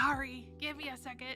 Sorry, give me a second.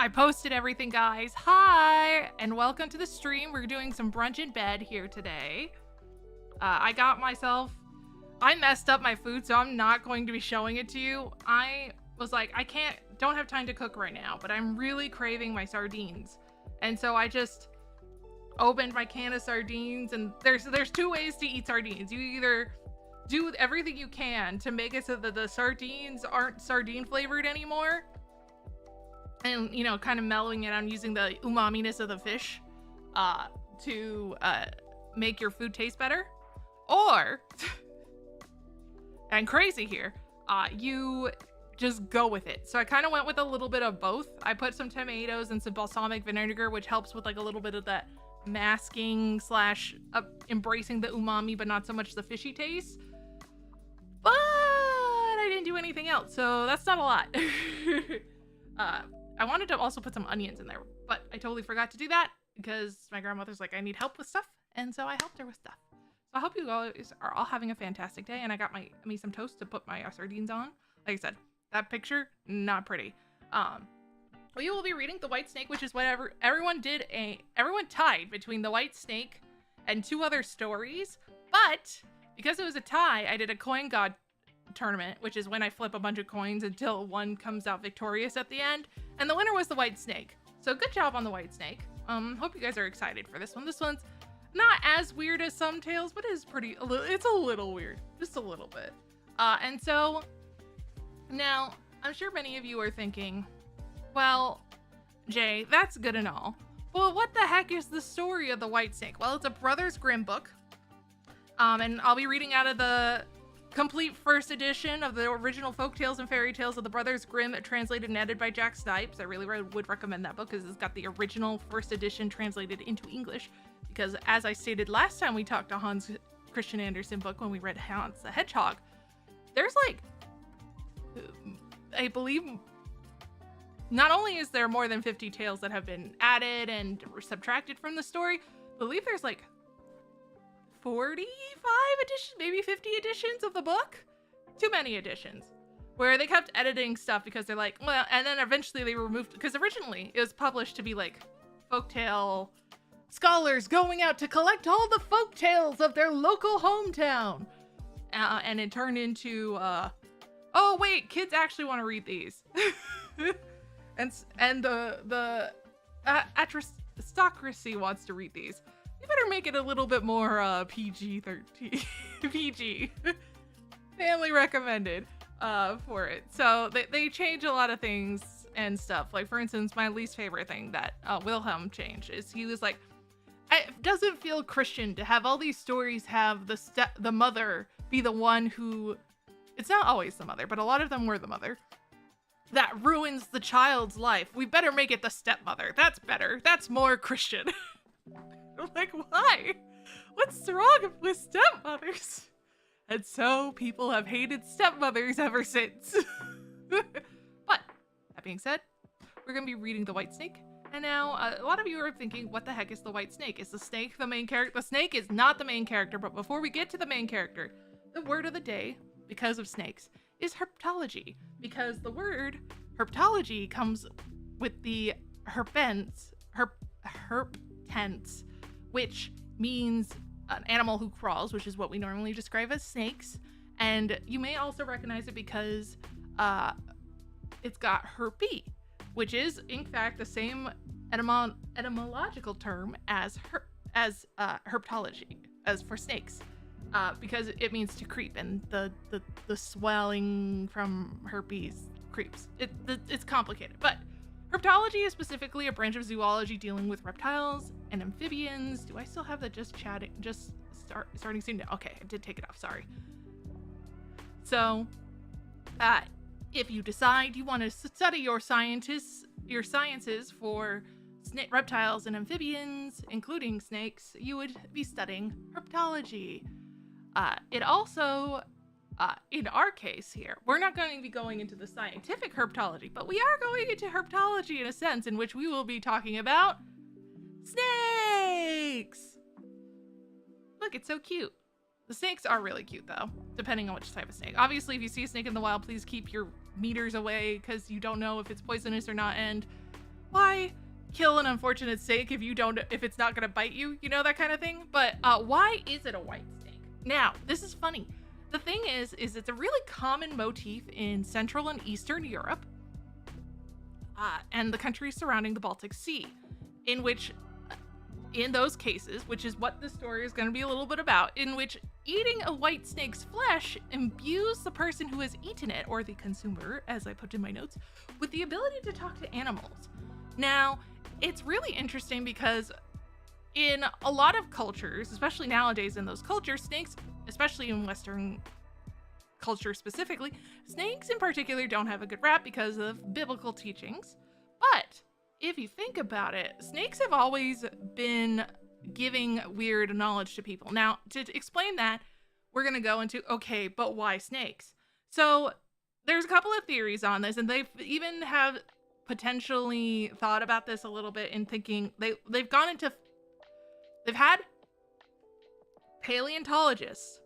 I posted everything, guys. Hi, and welcome to the stream. We're doing some brunch in bed here today. I messed up my food, so I'm not going to be showing it to you. I was like, don't have time to cook right now, but I'm really craving my sardines. And so I just opened my can of sardines, and there's two ways to eat sardines. You either do everything you can to make it so that the sardines aren't sardine flavored anymore, and kind of mellowing it on using the umaminess of the fish to make your food taste better, or and crazy here, you just go with it. So I kind of went with a little bit of both. I put some tomatoes and some balsamic vinegar, which helps with like a little bit of that masking slash embracing the umami, but not so much the fishy taste. But I didn't do anything else, so that's not a lot. I wanted to also put some onions in there, but I totally forgot to do that because my grandmother's like, I need help with stuff, and so I helped her with stuff. So I hope you guys are all having a fantastic day, and I got me some toast to put my sardines on. Like I said, that picture, not pretty. We will be reading The White Snake, which is whatever everyone tied between The White Snake and two other stories, but because it was a tie, I did a coin god tournament, which is when I flip a bunch of coins until one comes out victorious at the end, and the winner was The White Snake. So good job on The White Snake. Hope you guys are excited for this one. This one's not as weird as some tales, but it's a little weird, just a little bit. And so now I'm sure many of you are thinking, well, Jay, that's good and all, but what the heck is the story of The White Snake? Well, it's a Brothers Grimm book, and I'll be reading out of the complete first edition of the original folk tales and fairy tales of the Brothers Grimm, translated and edited by Jack Snipes. I really would recommend that book because it's got the original first edition translated into English, because as I stated last time we talked to Hans Christian Andersen book when we read Hans the Hedgehog, there's like, I believe, not only is there more than 50 tales that have been added and subtracted from the story, I believe there's like 45 editions, maybe 50 editions of the book. Too many editions, where they kept editing stuff because they're like, well, and then eventually they removed, because originally it was published to be like folktale scholars going out to collect all the folk tales of their local hometown, and it turned into oh wait, kids actually want to read these. and the aristocracy wants to read these. You better make it a little bit more PG-13, PG, family recommended for it. So they change a lot of things and stuff. Like, for instance, my least favorite thing that Wilhelm changed is he was like, it doesn't feel Christian to have all these stories have the mother be the one who, it's not always the mother, but a lot of them were the mother that ruins the child's life. We better make it the stepmother. That's better. That's more Christian. I'm like, why? What's wrong with stepmothers? And so people have hated stepmothers ever since. But that being said, we're going to be reading The White Snake. And now a lot of you are thinking, what the heck is the White Snake? Is the snake the main character? The snake is not the main character, but before we get to the main character, the word of the day, because of snakes, is herpetology. Because the word herpetology comes with the herptense, which means an animal who crawls, which is what we normally describe as snakes. And you may also recognize it because it's got herpy, which is in fact the same etymological term as herpetology, as for snakes, because it means to creep, and the swelling from herpes creeps. It's complicated, but herpetology is specifically a branch of zoology dealing with reptiles and amphibians. Do I still have the starting soon? No, okay, I did take it off, sorry. So, if you decide you want to study your sciences for reptiles and amphibians, including snakes, you would be studying herpetology. It also, in our case here, we're not going to be going into the scientific herpetology, but we are going into herpetology in a sense in which we will be talking about snakes. Look, it's so cute. The snakes are really cute though, depending on which type of snake. Obviously, if you see a snake in the wild, please keep your meters away because you don't know if it's poisonous or not. And why kill an unfortunate snake if it's not gonna bite you, you know, that kind of thing. But why is it a white snake? Now, this is funny. The thing is it's a really common motif in Central and Eastern Europe and the countries surrounding the Baltic Sea, in which, in those cases, which is what this story is going to be a little bit about, in which eating a white snake's flesh imbues the person who has eaten it, or the consumer, as I put in my notes, with the ability to talk to animals. Now, it's really interesting because in a lot of cultures, especially nowadays in those cultures, snakes, especially in Western culture specifically, snakes in particular don't have a good rap because of biblical teachings. But if you think about it, snakes have always been giving weird knowledge to people. Now, to explain that, we're going to go into, okay, but why snakes? So there's a couple of theories on this, and they've even have potentially thought about this a little bit in thinking they've had paleontologists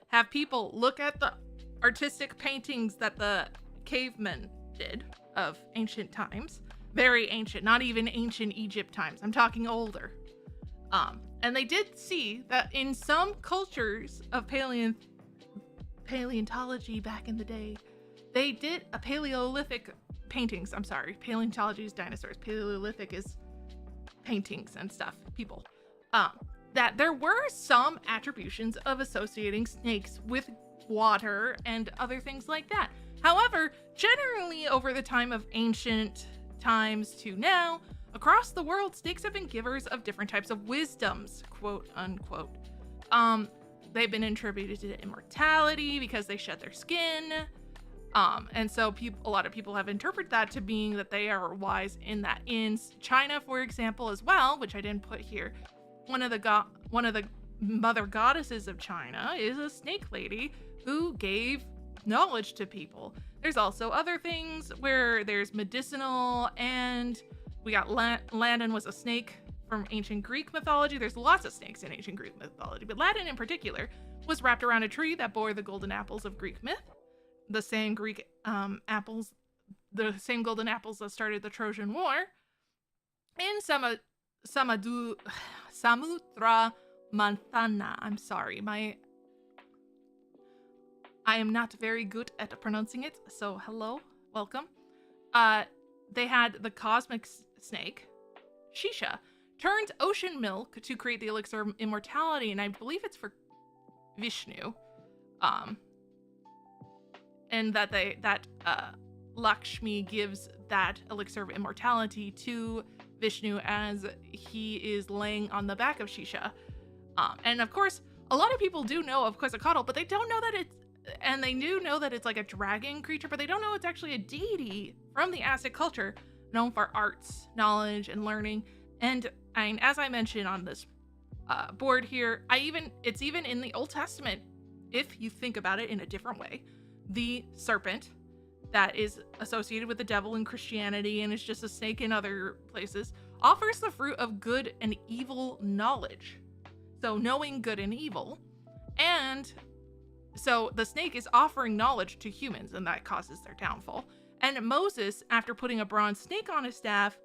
have people look at the artistic paintings that the cavemen did of ancient times, very ancient, not even ancient Egypt times, I'm talking older. And they did see that in some cultures of paleontology back in the day, they did a Paleolithic paintings. I'm sorry, paleontology is dinosaurs. Paleolithic is paintings and stuff, people. That there were some attributions of associating snakes with water and other things like that. However, generally over the time of ancient times to now, across the world, snakes have been givers of different types of wisdoms, quote unquote. They've been attributed to immortality because they shed their skin. And so a lot of people have interpreted that to being that they are wise in that. In China, for example, as well, which I didn't put here, one of the mother goddesses of China is a snake lady who gave knowledge to people. There's also other things where there's medicinal, and we got Ladin was a snake from ancient Greek mythology. There's lots of snakes in ancient Greek mythology, but Ladin in particular was wrapped around a tree that bore the golden apples of Greek myth. The same Greek apples, the same golden apples that started the Trojan War. In Samutra Manthana. I'm sorry, I am not very good at pronouncing it, so hello, welcome. They had the cosmic snake, Shisha, turned ocean milk to create the elixir of immortality, and I believe it's for Vishnu. And that Lakshmi gives that elixir of immortality to Vishnu as he is laying on the back of Shisha. And of course, a lot of people do know of Quetzalcoatl, but they don't know that they do know that it's like a dragon creature, but they don't know it's actually a deity from the Aztec culture, known for arts, knowledge, and learning. And as I mentioned on this board here, it's even in the Old Testament, if you think about it in a different way. The serpent that is associated with the devil in Christianity and is just a snake in other places offers the fruit of good and evil knowledge. So knowing good and evil. And so the snake is offering knowledge to humans, and that causes their downfall. And Moses, after putting a bronze snake on his staff,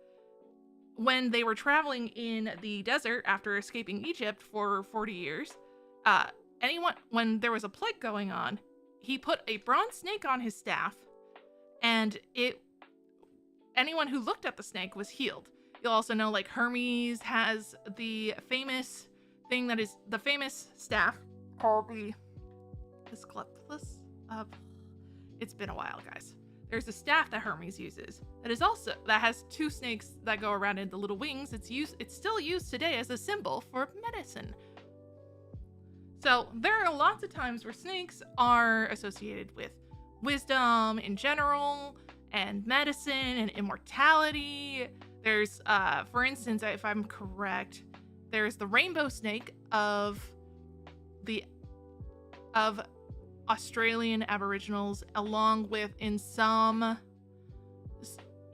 when they were traveling in the desert after escaping Egypt for 40 years, when there was a plague going on, he put a bronze snake on his staff, and anyone who looked at the snake was healed. You'll also know, like, Hermes has the famous thing that is the famous staff called the Asclepius. It's been a while, guys. There's a staff that Hermes uses that has two snakes that go around in the little wings. It's still used today as a symbol for medicine. So there are lots of times where snakes are associated with wisdom in general, and medicine and immortality. There's, for instance, if I'm correct, there's the rainbow snake of Australian Aboriginals, along with in some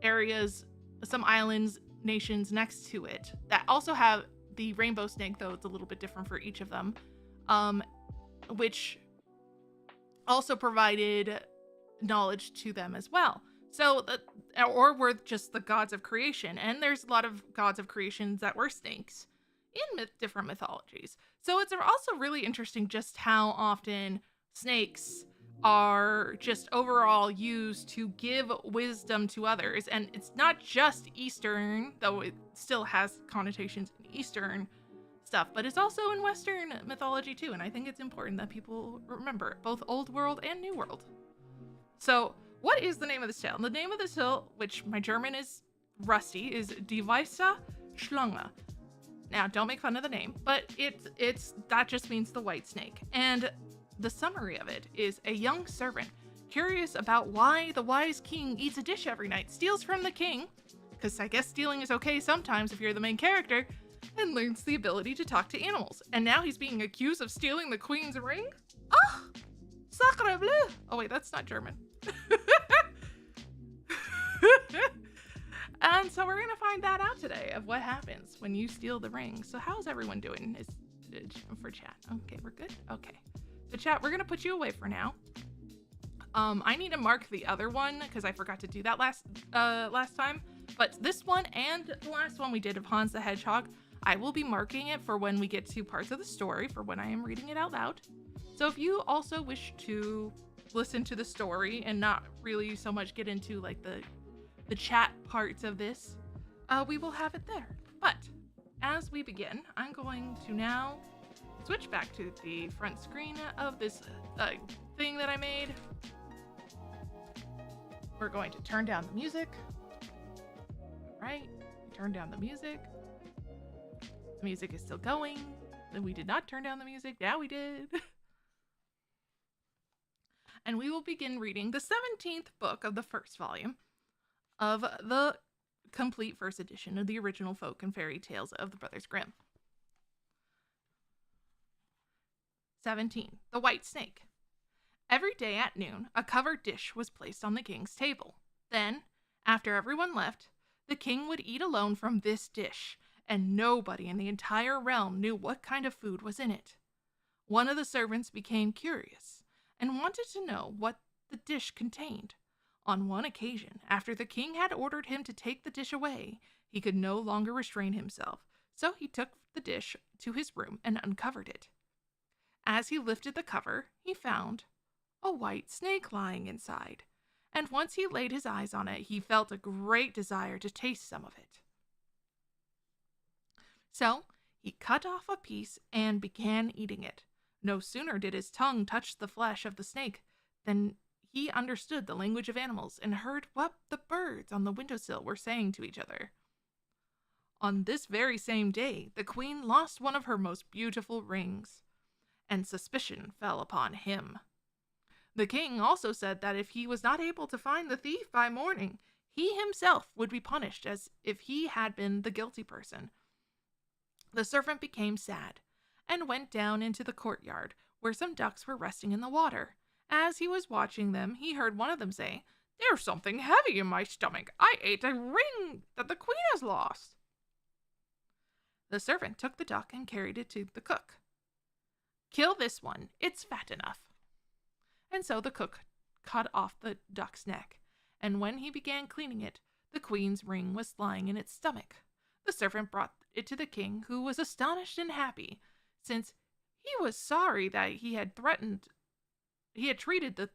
areas, some islands, nations next to it that also have the rainbow snake, though it's a little bit different for each of them. Which also provided knowledge to them as well. So, or were just the gods of creation. And there's a lot of gods of creations that were snakes in different mythologies. So it's also really interesting just how often snakes are just overall used to give wisdom to others. And it's not just Eastern, though it still has connotations in Eastern stuff, but it's also in Western mythology too. And I think it's important that people remember it, both Old World and New World. So, what is the name of this tale? The name of this tale, which my German is rusty, is Die Weiße Schlange. Now, don't make fun of the name, but it's that just means the white snake. And the summary of it is a young servant, curious about why the wise king eats a dish every night, steals from the king, because I guess stealing is okay sometimes if you're the main character, and learns the ability to talk to animals. And now he's being accused of stealing the queen's ring? Oh, sacre bleu! Oh wait, that's not German. And so we're going to find that out today of what happens when you steal the ring. So how's everyone doing for chat? Okay, we're good? Okay. So chat, we're going to put you away for now. I need to mark the other one because I forgot to do that last time. But this one and the last one we did of Hans the Hedgehog, I will be marking it for when we get to parts of the story for when I am reading it out loud. So if you also wish to listen to the story and not really so much get into like the chat parts of this, we will have it there. But as we begin, I'm going to now switch back to the front screen of this thing that I made. We're going to turn down the music. All right, turn down the music. The music is still going. Then we did not turn down the music. Yeah, we did. And we will begin reading the 17th book of the first volume of the complete first edition of the original folk and fairy tales of the Brothers Grimm. 17. The White Snake. Every day at noon, a covered dish was placed on the king's table. Then, after everyone left, the king would eat alone from this dish, and nobody in the entire realm knew what kind of food was in it. One of the servants became curious and wanted to know what the dish contained. On one occasion, after the king had ordered him to take the dish away, he could no longer restrain himself, so he took the dish to his room and uncovered it. As he lifted the cover, he found a white snake lying inside, and once he laid his eyes on it, he felt a great desire to taste some of it. So, he cut off a piece and began eating it. No sooner did his tongue touch the flesh of the snake than he understood the language of animals and heard what the birds on the windowsill were saying to each other. On this very same day, the queen lost one of her most beautiful rings, and suspicion fell upon him. The king also said that if he was not able to find the thief by morning, he himself would be punished as if he had been the guilty person. The servant became sad and went down into the courtyard where some ducks were resting in the water. As he was watching them, he heard one of them say, "There's something heavy in my stomach. I ate a ring that the queen has lost." The servant took the duck and carried it to the cook. "Kill this one. It's fat enough." And so the cook cut off the duck's neck, and when he began cleaning it, the queen's ring was lying in its stomach. The servant brought it to the king, who was astonished and happy, since he was sorry that he threatened and treated the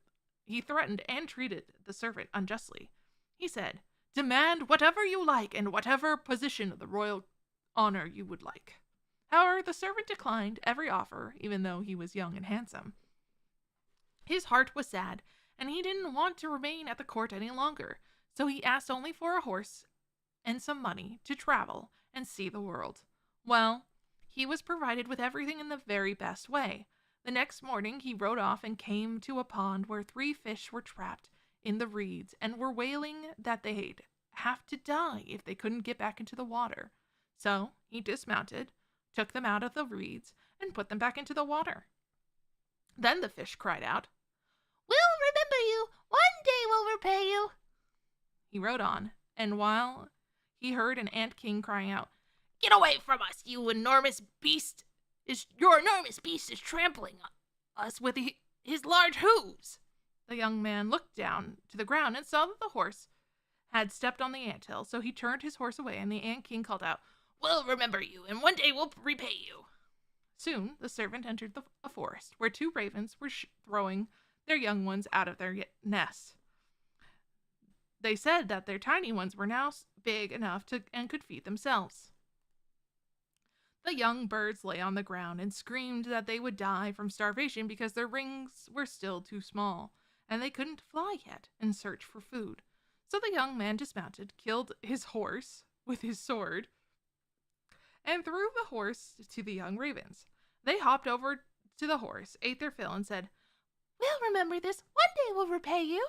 servant unjustly. He said, "Demand whatever you like and whatever position of the royal honor you would like." However, the servant declined every offer, even though he was young and handsome. His heart was sad, and he didn't want to remain at the court any longer, so he asked only for a horse and some money to travel and see the world. Well, he was provided with everything in the very best way. The next morning he rode off and came to a pond where 3 fish were trapped in the reeds and were wailing that they'd have to die if they couldn't get back into the water. So he dismounted, took them out of the reeds, and put them back into the water. Then the fish cried out, "We'll remember you! One day we'll repay you!" He rode on, and while he heard an ant king crying out, "Get away from us, you enormous beast! Your enormous beast is trampling us with his large hooves!" The young man looked down to the ground and saw that the horse had stepped on the anthill, so he turned his horse away, and the ant king called out, "We'll remember you, and one day we'll repay you." Soon the servant entered a forest where two ravens were throwing their young ones out of their nests. They said that their tiny ones were now big enough to and could feed themselves. The young birds lay on the ground and screamed that they would die from starvation because their wings were still too small, and they couldn't fly yet and search for food. So the young man dismounted, killed his horse with his sword, and threw the horse to the young ravens. They hopped over to the horse, ate their fill, and said, "We'll remember this. One day we'll repay you."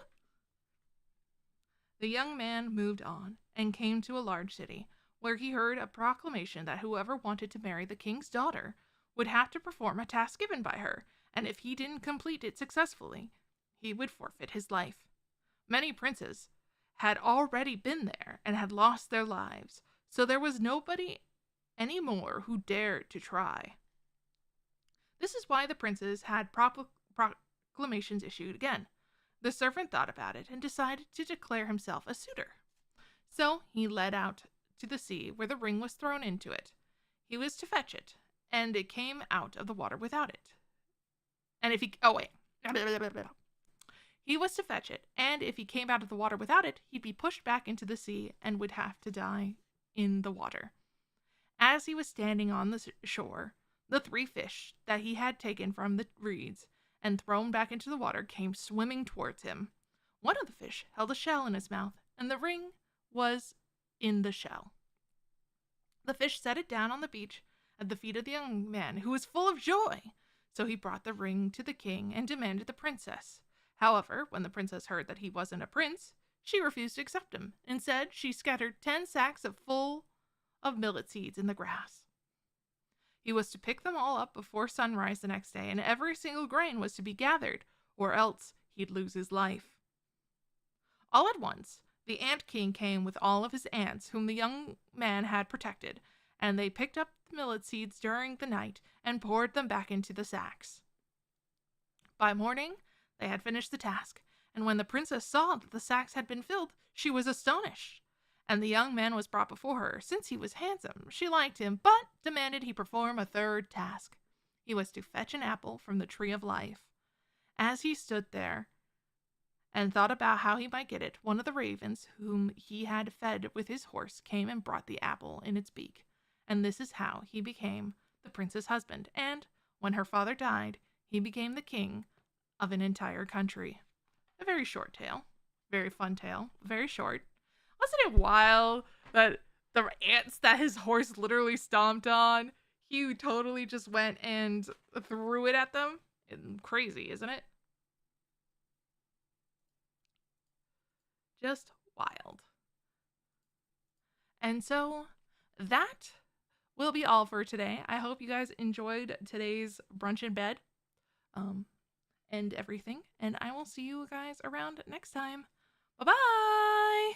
The young man moved on and came to a large city, where he heard a proclamation that whoever wanted to marry the king's daughter would have to perform a task given by her, and if he didn't complete it successfully, he would forfeit his life. Many princes had already been there and had lost their lives, so there was nobody any more who dared to try. This is why the princes had proclamations issued again. The servant thought about it and decided to declare himself a suitor. So he led out to the sea where the ring was thrown into it. He was to fetch it, and it came out of the water without it. And if he he was to fetch it, and if he came out of the water without it, he'd be pushed back into the sea and would have to die in the water. As he was standing on the shore, the three fish that he had taken from the reeds and thrown back into the water came swimming towards him. One of the fish held a shell in his mouth, and the ring was in the shell. The fish set it down on the beach at the feet of the young man, who was full of joy. So he brought the ring to the king and demanded the princess. However, when the princess heard that he wasn't a prince, she refused to accept him. Instead, she scattered 10 sacks full of millet seeds in the grass. He was to pick them all up before sunrise the next day, and every single grain was to be gathered, or else he'd lose his life. All at once, the ant king came with all of his ants, whom the young man had protected, and they picked up the millet seeds during the night and poured them back into the sacks. By morning, they had finished the task, and when the princess saw that the sacks had been filled, she was astonished. And the young man was brought before her. Since he was handsome, she liked him, but demanded he perform a third task. He was to fetch an apple from the tree of life. As he stood there and thought about how he might get it, one of the ravens, whom he had fed with his horse, came and brought the apple in its beak. And this is how he became the prince's husband. And when her father died, he became the king of an entire country. A very short tale. Very fun tale. Very short. Wasn't it wild that the ants that his horse literally stomped on, he totally just went and threw it at them? Crazy, isn't it? Just wild. And so that will be all for today. I hope you guys enjoyed today's brunch in bed and everything. And I will see you guys around next time. Bye-bye!